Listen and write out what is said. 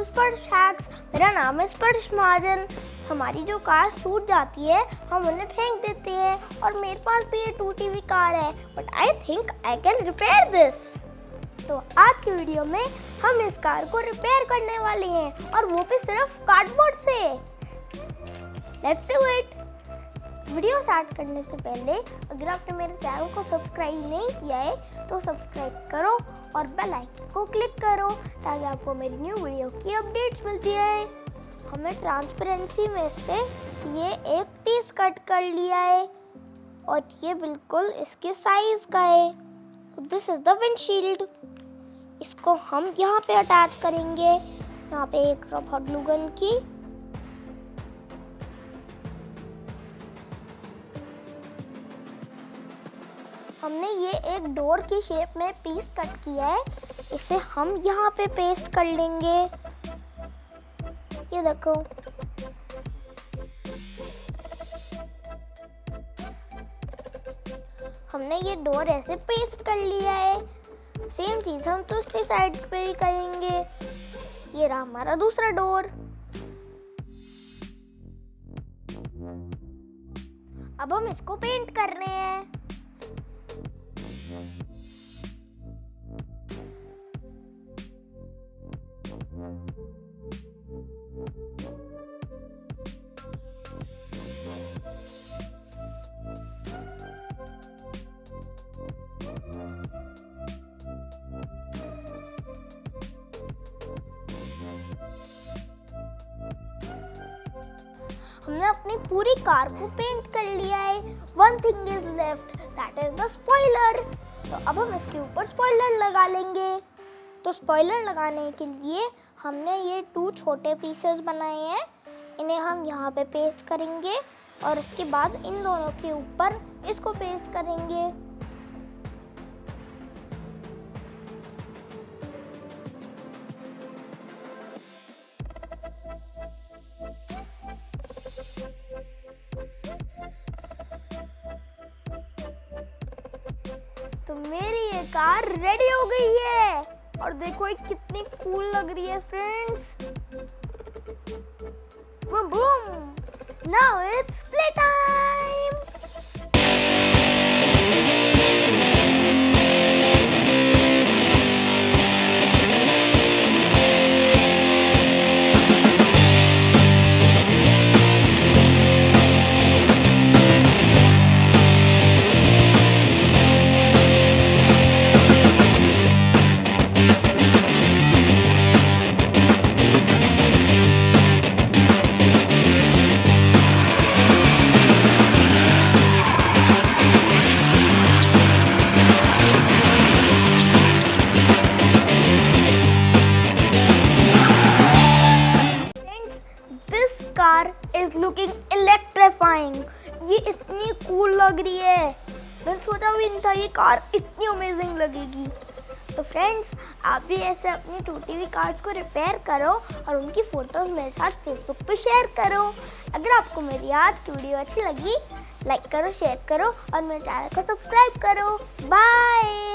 To स्पर्श hacks. मेरा नाम है स्पर्श महाजन। हमारी जो कार छूट जाती है हम उन्हें फेंक देते हैं और मेरे पास भी ये टूटी हुई कार है, but I think I can repair this. तो आज की वीडियो में हम इस कार को रिपेयर करने वाले हैं और वो भी सिर्फ कार्डबोर्ड से। Let's do it. Video start करने से पहले अगर आपने मेरे चैनल को सब्सक्राइब नहीं किया है तो सब्सक्राइब करो और बेल आइकन को क्लिक करो ताकि आपको मेरी न्यू वीडियो की अपडेट्स मिलती रहे। हमने ट्रांसपेरेंसी में से ये एक पीस कट कर लिया है और ये बिल्कुल इसके साइज का है। This is the windshield. इसको हम यहाँ पे अटैच करेंगे। यहाँ पे एक ड्रॉप हॉट ग्लू गन की, हमने ये एक डोर की शेप में पीस कट किया है, इसे हम यहाँ पे पेस्ट कर लेंगे। ये देखो, हमने ये डोर ऐसे पेस्ट कर लिया है। सेम चीज हम दूसरी साइड पे भी करेंगे। ये रहा हमारा दूसरा डोर। अब हम इसको पेंट कर रहे हैं। हमने अपनी पूरी कार को पेंट कर लिया है। One thing is left, that is the spoiler. तो अब हम इसके ऊपर स्पॉइलर लगा लेंगे। तो स्पॉइलर लगाने के लिए हमने ये 2 छोटे पीसेस बनाए हैं। इन्हें हम यहाँ पे पेस्ट करेंगे और उसके बाद इन दोनों के ऊपर इसको पेस्ट करेंगे। तो मेरी ये कार रेडी हो गई है और देखो ये कितनी कूल लग रही है friends. Boom boom, now it's play time. Car is looking electrifying. ये इतनी कूल लग रही है, मैंने सोचा भी नहीं था ये कार इतनी अमेजिंग लगेगी। तो फ्रेंड्स, आप भी ऐसे अपनी टूटी हुई कार्स को रिपेयर करो और उनकी फोटोज मेरे साथ फेसबुक पे शेयर करो। अगर आपको मेरी आज की वीडियो अच्छी लगी, लाइक करो, शेयर करो और मेरे चैनल को सब्सक्राइब करो। बाय।